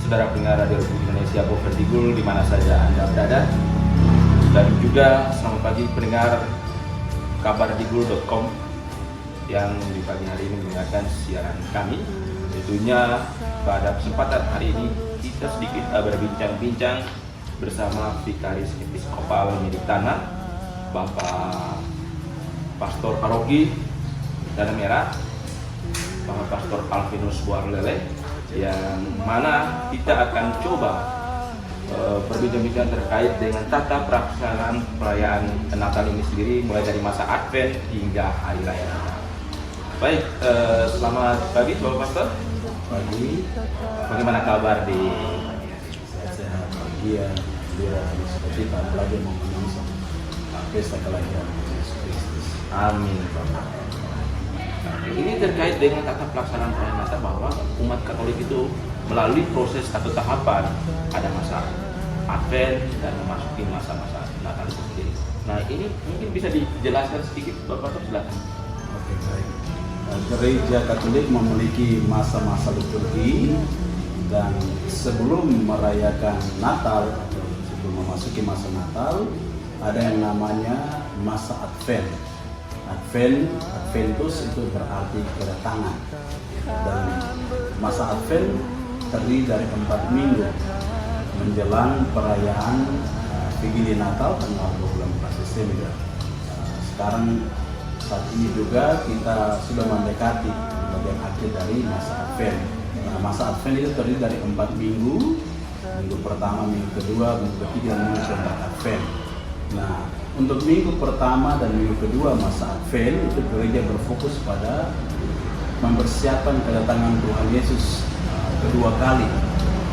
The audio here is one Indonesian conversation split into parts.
saudara pendengar Radio Republik Indonesia Bovendigul di mana saja Anda berada, dan juga selamat pagi pendengar kabardigul.com yang di pagi hari ini mendengarkan siaran kami. Tentunya pada kesempatan hari ini kita sedikit berbincang-bincang bersama Vikaris Episkopal Milik Tanah, Bapak Pastor Paroki Tanah Merah, Bapak Pastor Alvinus Buarlele, yang mana kita akan coba berbincang-bincang terkait dengan tata pelaksanaan perayaan Natal ini sendiri, mulai dari masa Advent hingga Hari Raya Natal. Baik, selamat pagi Bapak Pastor. Pagi. Bagaimana kabar di Sehat-sehat, bahagia, gembira, seperti tak lagi mengunjungi pesta kelahiran Yesus Kristus. Amin Bapak. Ini terkait dengan tata pelaksanaan perayaan Natal, bahwa umat Katolik itu melalui proses atau tahapan, ada masa Advent dan memasuki masa-masa Natal itu sendiri. Nah, ini mungkin bisa dijelaskan sedikit Bapak, silakan. Oke, baik. Gereja Katolik memiliki masa-masa liturgi, dan sebelum merayakan Natal atau sebelum memasuki masa Natal, ada yang namanya masa Advent. Adventus itu berarti kedatangan, dan masa Advent terdiri dari 4 minggu menjelang perayaan Vigili Natal tanggal 24 Desember. Sekarang saat ini juga kita sudah mendekati bagian akhir dari masa Advent. Nah, masa Advent itu terdiri dari 4 minggu. Minggu pertama, minggu kedua, minggu ketiga, dan minggu keempat Advent. Nah, untuk minggu pertama dan minggu kedua masa Advent itu gereja berfokus pada mempersiapkan kedatangan Tuhan Yesus kedua kali,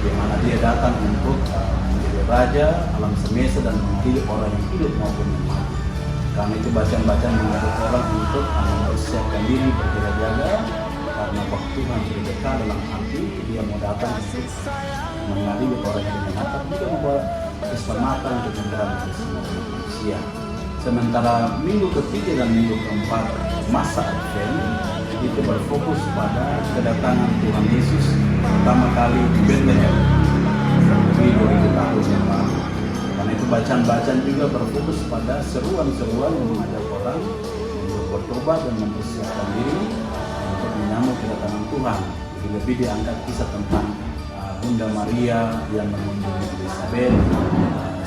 di mana Dia datang untuk menjadi Raja alam semesta dan mengadili orang yang hidup maupun yang mati. Karena itu bacaan-bacaan mengajak orang untuk mempersiapkan diri berjaga-jaga, karena waktu Tuhan sudah dekat, dalam arti Dia mau datang untuk mengadili orang yang mati, juga membawa keselamatan untuk menyelamatkan semua manusia. Sementara minggu ketiga dan minggu keempat masa Advent itu berfokus pada kedatangan Tuhan Yesus pertama kali di Bethlehem lebih 2000 tahun yang lalu. Karena itu bacaan-bacaan juga berfokus pada seruan-seruan yang mengajak orang untuk bertobat dan mempersiapkan diri untuk menyambut kedatangan Tuhan. Lebih diangkat kisah tentang Bunda Maria yang mengunjungi Elizabeth,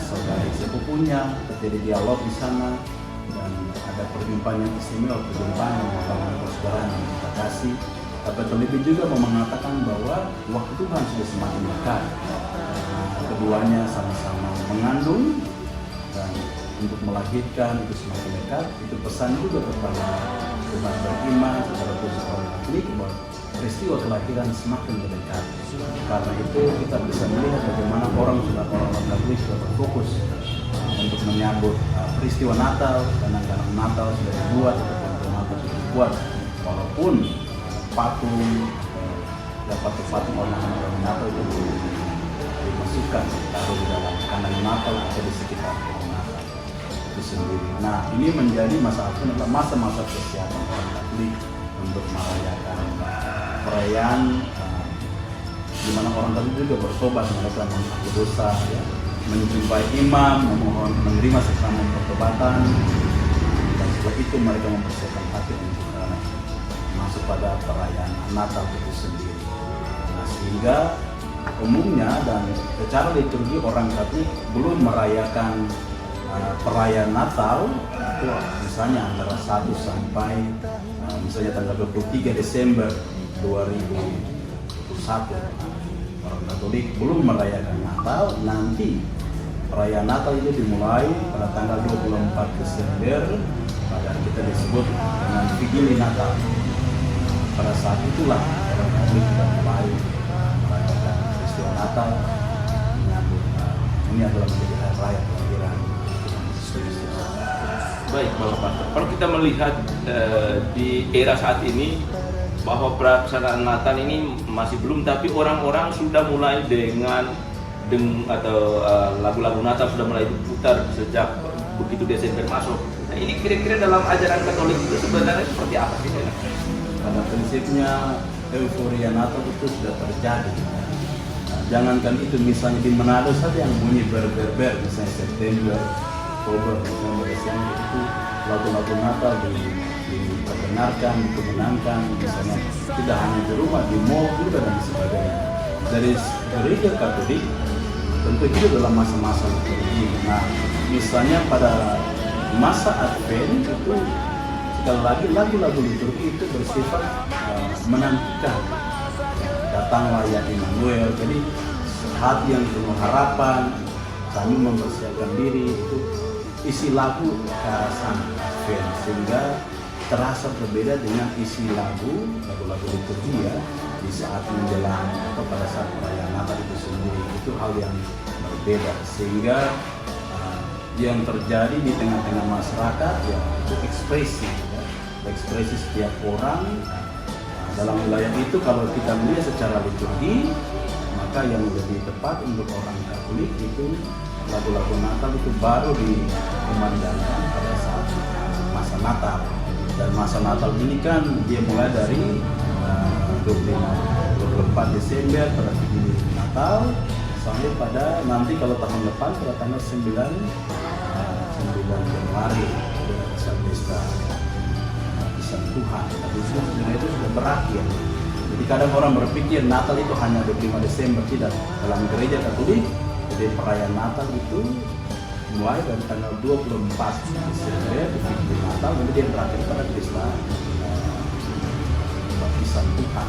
saudara sepupunya, terjadi dialog di sana, dan ada perjumpaan yang istimewa, perjumpaan yang membangun persaudaraan yang kita kasih. Tapi terlebih juga mau mengatakan bahwa waktu Tuhan sudah semakin dekat. Keduanya sama-sama mengandung, dan untuk melahirkan itu semakin dekat. Itu pesan juga kepada umat beriman secara khusus orang Katolik bahwa peristiwa kelahiran semakin dekat. Karena itu kita bisa melihat bagaimana orang Katolik sudah berfokus untuk menyambut peristiwa Natal, karena Natal sudah dibuat, ataupun Natal sudah dibuat, walaupun patung ornamen Natal itu dimasukkan, taruh di dalam kandang Natal atau di sekitar Natal itu sendiri. Nah, ini menjadi masa Advent adalah masa-masa persiapan orang Katolik untuk merayakan perayaan di mana orang Katolik juga bertobat, mereka mengaku dosa, ya, menjumpai imam, memohon menerima sakramen pertobatan, dan setelah itu mereka mempersiapkan hati untuk masuk pada perayaan Natal itu sendiri. Nah, sehingga umumnya dan secara liturgi orang Katolik belum merayakan perayaan Natal itu misalnya antara 1 sampai misalnya tanggal 23 Desember 2021. Orang Katolik belum merayakan Natal. Nanti perayaan Natal itu dimulai pada tanggal 24 Desember, pada kita disebut dengan Vigili Natal. Pada saat itulah orang Katolik sudah mulai merayakan peristiwa Natal, menyambut ini adalah menjadi hari raya kelahiran Tuhan Yesus Kristus. Baik Bapak Pastor, kalau kita melihat di era saat ini bahwa pelaksanaan Natal ini masih belum, tapi orang-orang sudah mulai dengan lagu-lagu Natal sudah mulai diputar sejak begitu Desember masuk. Nah, ini kira-kira dalam ajaran Katolik itu sebenarnya seperti apa sih? Pada prinsipnya euforia Natal itu sudah terjadi. jangankan itu, misalnya di Manado saja yang bunyi berber, misalnya September, Oktober, November, Desember, itu lagu-lagu Natal diperdengarkan, dikemenangkan, misalnya tidak hanya di rumah, di mall juga dan sebagainya. Dari gereja Katolik tentu itu dalam masa-masa liturgi. Nah, misalnya pada masa Advent itu sekali lagi lagu-lagu liturgi itu bersifat menantikan datanglah ya Immanuel. Jadi hati yang penuh harapan, kami mempersiapkan diri, itu isi lagu ke arah sana Advent, sehingga terasa berbeda dengan isi lagu-lagu liturgi ya di saat menjelang atau pada saat perayaan Natal itu sendiri. Itu hal yang berbeda, sehingga yang terjadi di tengah-tengah masyarakat ya itu ekspresi ya. Ekspresi setiap orang dalam wilayah itu. Kalau kita melihat secara liturgi, maka yang lebih tepat untuk orang Katolik itu lagu-lagu Natal itu baru dikumandangkan pada saat masa Natal. Dan masa Natal ini kan dia mulai dari 24 Desember pada Vigili Natal sampai pada nanti kalau tahun depan pada tanggal 9 Januari pesta Baptisan Tuhan. Tapi sebenarnya itu sudah berakhir. Jadi kadang orang berpikir Natal itu hanya 25 Desember, tidak. Dalam gereja Katolik, jadi perayaan Natal itu mulai dari tanggal 24 Desember di Vigili Natal, kemudian berakhir pada pesta Baptisan Tuhan.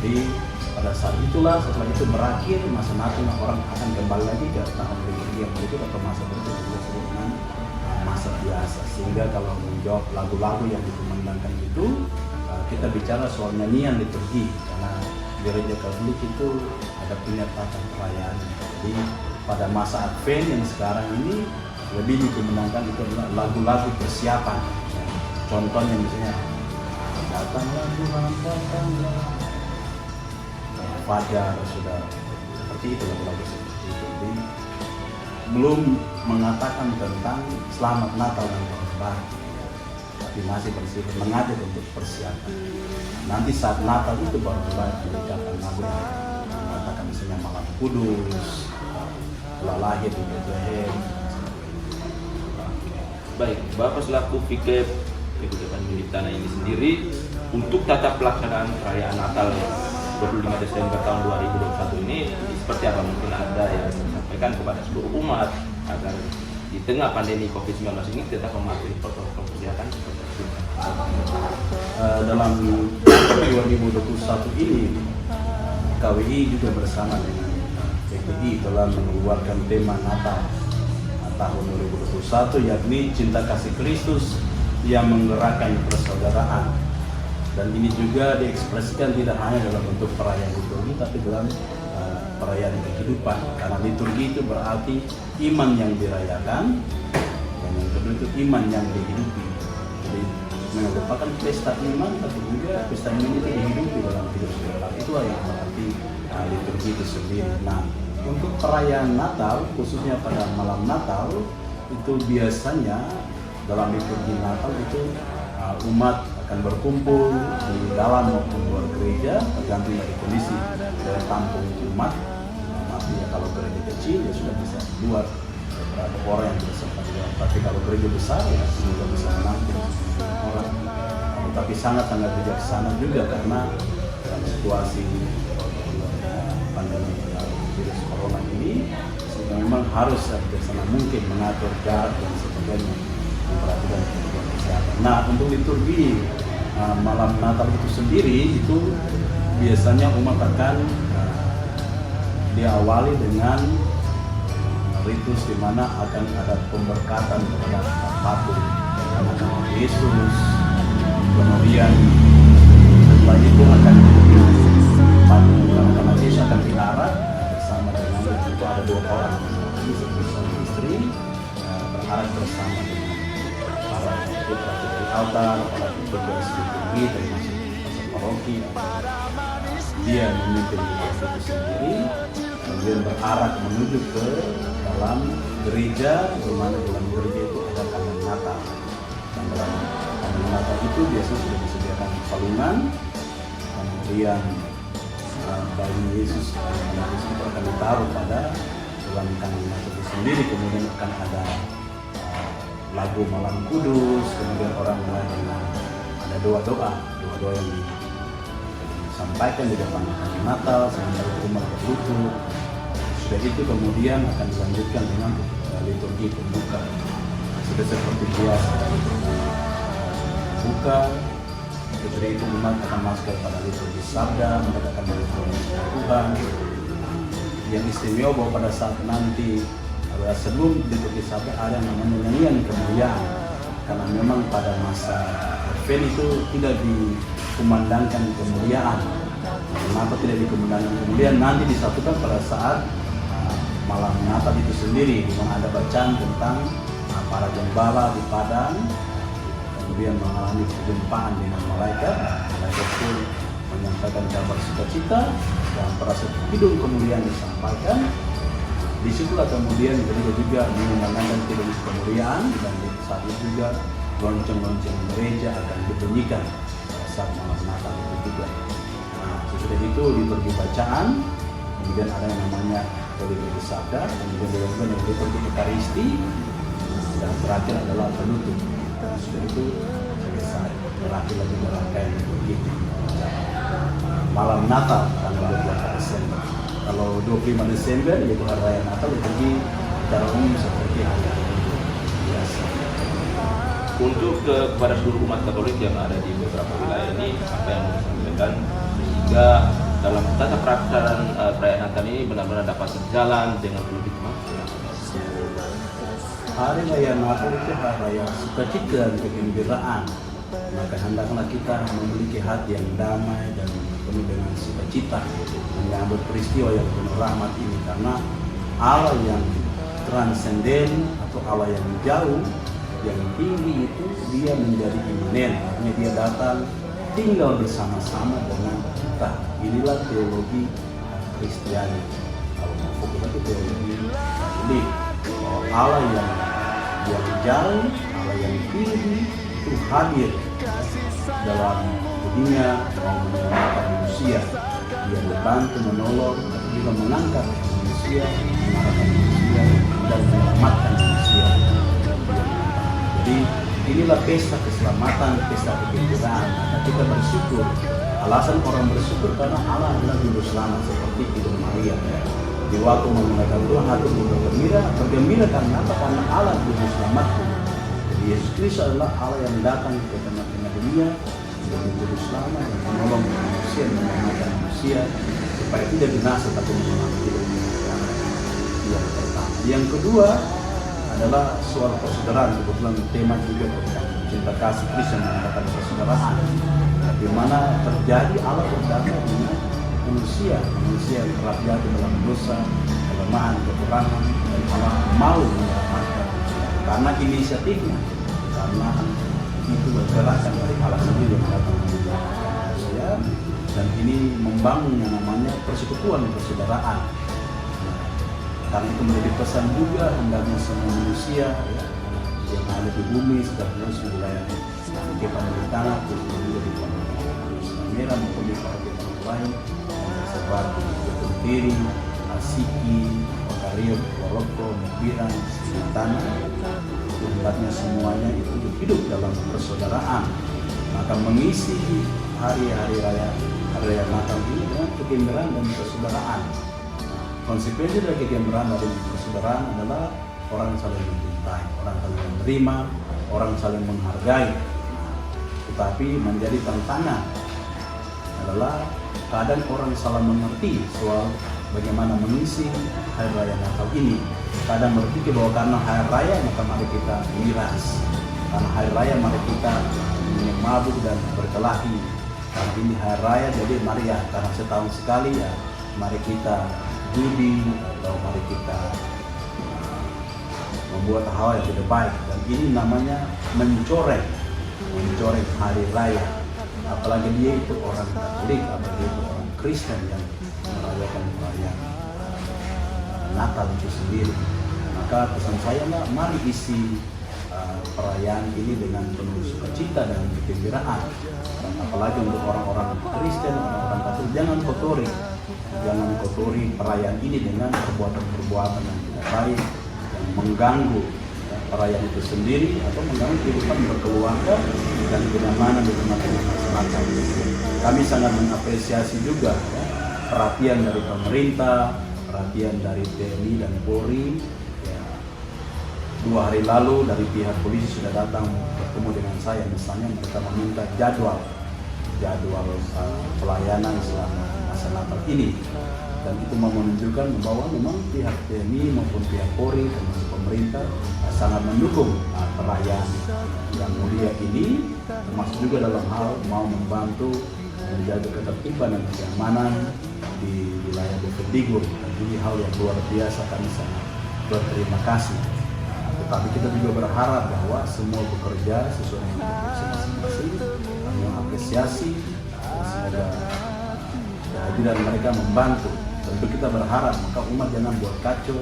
Jadi pada saat itulah, setelah itu berakhir masa Natal, orang akan kembali lagi ke tahun liturgi yang berikut atau masa berikut dengan masa biasa. Sehingga kalau menjawab lagu-lagu yang dikumandangkan itu, kita bicara soal nyanyian liturgi, karena gereja Katolik itu ada punya tata perayaan. Jadi pada masa Advent yang sekarang ini lebih dikumandangkan itu adalah lagu-lagu persiapan. Contohnya misalnya datanglah Tuhan, datanglah, Fajar, sudah seperti itu, lagu-lagu seperti itu. Jadi belum mengatakan tentang selamat Natal dan Tahun Baru, tapi masih bersifat mengajak untuk persiapan. Nanti saat Natal itu baru mulai meningkatkan lagu yang mengatakan misalnya Malam Kudus, telah lahir di Bethlehem. Baik, Bapak selaku Vikep Kebijakan Milik Tanah ini sendiri, untuk tata pelaksanaan perayaan Natal 25 Desember tahun 2021 ini seperti apa? Mungkin ada yang disampaikan kepada seluruh umat agar di tengah pandemi COVID-19 ini tetap mematuhi protokol kesehatan seperti itu. Dalam 2021 ini KWI juga bersama dengan PPI telah mengeluarkan tema Natal tahun 2021, yakni cinta kasih Kristus yang menggerakkan persaudaraan. Dan ini juga diekspresikan tidak hanya dalam bentuk perayaan liturgi, tapi dalam perayaan kehidupan. Karena liturgi itu berarti iman yang dirayakan, dan yang kedua itu iman yang dihidupi. Jadi merupakan pesta iman, tapi juga pesta iman itu dihidupi dalam hidup seorang. Itulah yang berarti liturgi itu sendiri. Nah, untuk perayaan Natal, khususnya pada malam Natal, itu biasanya dalam liturgi Natal itu umat akan berkumpul di dalam maupun luar gereja, tergantung dari kondisi daya tampung umat. Artinya kalau gereja kecil ya sudah bisa di luar, beberapa orang yang bisa sempat di luar. Tapi kalau gereja besar ya semoga bisa menampung orang. Tapi sangat-sangat bijaksana juga karena dalam situasi pandemi virus corona ini, sehingga memang harus bijaksana mungkin mengatur jarak dan sebagainya, memperhatikan protokol kesehatan. Nah, untuk liturgi malam Natal itu sendiri itu biasanya umat akan diawali dengan ritus di mana akan ada pemberkatan kepada patung anak-anak Yesus. Kemudian setelah itu akan patung anak-anak Yesus akan diarak bersama dengan itu ada 2 orang, ini suami istri, berarak bersama dengan para putra putri altar, para petugas liturgi termasuk pastor paroki. Dia memimpin liturgi itu sendiri, kemudian berarak menuju ke dalam gereja, di mana dalam gereja itu ada kandang Natal. Dan dalam kandang Natal itu biasanya sudah disediakan palungan, kemudian bayi Yesus itu akan ditaruh pada dalam tangan Natal itu sendiri. Kemudian akan ada lagu malam kudus, kemudian orang mulai dengan ada doa-doa yang disampaikan di depan hari Natal sampai umat berlutut. Sudah itu kemudian akan dilanjutkan dengan liturgi pembuka. Sudah seperti biasa dari buka, setelah itu umat akan masuk kepada liturgi sabda, mereka akan melihat Tuhan. Yang istimewa bahwa pada saat nanti sebelum liturgi sabda ada yang namanya nyanyian kemuliaan, karena memang pada masa Advent itu tidak dikumandangkan kemuliaan. Kenapa tidak dikumandangkan kemuliaan? Nanti disatukan pada saat malam Natal itu sendiri, di mana ada bacaan tentang para gembala di padang, kemudian mengalami perjumpaan dengan malaikat pun menyampaikan kabar sukacita dan perasaan hidung kemuliaan disampaikan. Disitulah kemudian gereja juga mengumandangkan hidung kemuliaan, dan saat itu juga lonceng-lonceng gereja akan dibunyikan saat malam Natal itu juga. Nah, sesudah itu liturgi bacaan, kemudian ada yang namanya liturgi sabda, kemudian dilakukan yang liturgi Ekaristi, dan terakhir adalah penutup. Setelah itu selesai, terakhir lagi rangkaian liturgi malam Natal tanggal 24 Desember. Kalau 25 Desember yaitu hari raya Natal, liturgi secara umum seperti hari biasa. Untuk kepada seluruh umat Katolik yang ada di beberapa wilayah ini, apa yang mau disampaikan sehingga dalam tata pelaksanaan perayaan Natal ini benar-benar dapat berjalan dengan lebih makmur. Hari raya Natal itu hari raya sukacita dan kegembiraan. Maka hendaklah kita memiliki hati yang damai dan penuh dengan sukacita menyambut peristiwa yang penuh rahmat ini, karena Allah yang transenden atau Allah yang jauh, yang tinggi itu dia menjadi Immanuel, artinya dia datang tinggal bersama-sama dengan kita. Inilah teologi Kristiani. Kalau mau fokus itu teologi Katolik, bahwa Allah yang jauh, Allah yang tinggi itu hadir dalam dunia menyelamatkan manusia. Dia membantu, menolong, juga mengangkat manusia, mengarahkan manusia, dan menyelamatkan manusia. Jadi inilah pesta keselamatan, pesta kegembiraan. Maka kita bersyukur. Alasan orang bersyukur karena Allah adalah juru selamat, seperti Ibu Maria. Di waktu menggunakan Tuhan hati bergembira karena apa? Karena Allah juru selamatku. Jadi Yesus Kristus adalah Allah yang datang ke tengah-tengah dunia sebagai juru selamat yang menolong manusia, menyelamatkan manusia supaya tidak binasa tapi menyelamatkan dunia. Yang pertama. Yang kedua adalah soal persaudaraan. Kebetulan tema juga tentang cinta kasih Kristus yang mengatakan persaudaraan, di mana terjadi Allah berdamai dengan manusia yang kerap jatuh dalam dosa, kelemahan, kekurangan, dan Allah mau menyelamatkan karena inisiatifnya, karena itu bergerakan dari Allah sendiri yang datang menyelamatkan manusia, dan ini membangun yang namanya persekutuan persaudaraan. Karena itu menjadi pesan juga hendaknya semua manusia yang ada di bumi, setiap wilayah kehidupan di tanah, khususnya juga di Merah maupun di paroki lain, seperti Betultiri, Asiki, Okario, Woloko, Mepiran, Sintana, hendaknya semuanya itu hidup dalam persaudaraan. Maka mengisi hari raya Natal ini dengan kegembiraan dan persaudaraan. Konsekuensi dari kegembiraan dari persaudaraan adalah orang saling mencintai, orang saling menerima, orang saling menghargai. Tetapi menjadi tantangan adalah kadang orang salah mengerti soal bagaimana mengisi hari raya Natal ini. Kadang berpikir bahwa karena hari raya maka mari kita miras, karena hari raya mari kita minum mabuk dan berkelahi, karena ini hari raya jadi mari ya karena setahun sekali ya mari kita judi atau mari kita membuat hal yang tidak baik. Dan ini namanya mencoreng hari raya. Apalagi dia itu orang Katolik, apalagi itu orang Kristen yang merayakan perayaan Natal itu sendiri. Maka pesan saya mari isi perayaan ini dengan penuh sukacita dan kegembiraan. Dan apalagi untuk orang-orang Kristen, orang-orang Katolik, jangan kotori jangan kotori perayaan ini dengan perbuatan-perbuatan yang tidak baik, yang mengganggu perayaan itu sendiri atau mengganggu kehidupan berkeluarga dan kenyamanan di tengah-tengah masyarakat. Kami sangat mengapresiasi juga perhatian dari pemerintah, perhatian dari TNI dan Polri. 2 hari lalu dari pihak polisi sudah datang bertemu dengan saya, misalnya mereka meminta jadwal pelayanan selama masa Natal ini, dan itu menunjukkan bahwa memang pihak TNI maupun pihak Polri termasuk pemerintah sangat mendukung perayaan yang mulia ini, termasuk juga dalam hal mau membantu menjaga ketertiban dan keamanan di wilayah Bovendigul. Dan ini hal yang luar biasa, kami sangat berterima kasih. Tetapi kita juga berharap bahwa semua bekerja sesuai dengan tupoksi masing-masing. Kami mengapresiasi, semoga kehadiran mereka membantu. Tentu kita berharap maka umat jangan buat kacau,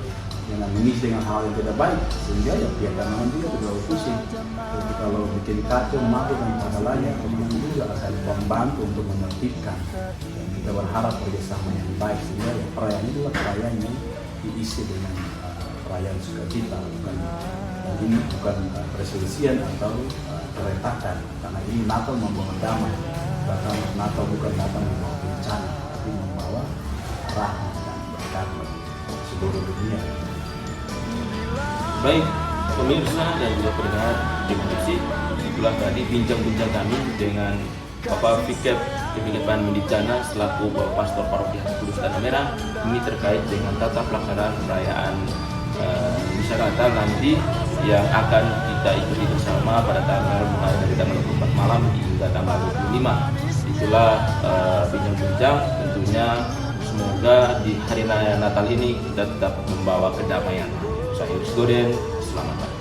jangan mengisi dengan hal yang tidak baik, sehingga ya pihak keamanan juga terlalu pusing. Jadi kalau bikin kacau, malu dan pahalanya, kemudian juga akan membantu untuk menertibkan. Dan kita berharap kerjasama yang baik, sehingga ya perayaan ini adalah perayaan yang diisi dengan perayaan sukacita, ini bukan perselisihan atau keretakan, karena ini Natal membawa damai. Bahkan Natal bukan datang membawa bencana, tapi membawa rahmat dan berkat seluruh dunia. Baik pemirsa dan juga pendengar Demokrasi, itulah tadi bincang-bincang kami dengan Bapak Fikep Kepinginan Mendicana selaku Bapak Pastor Parokia Kudus Tanah Merah. Ini terkait dengan tata pelaksanaan perayaan misa Natal nanti yang akan kita ikuti bersama pada mulai dari tanggal 24 malam hingga tanggal 25. Itulah bincang-bincang, tentunya semoga di hari raya Natal ini kita tetap membawa kedamaian. Saya Yus Goden, selamat pagi.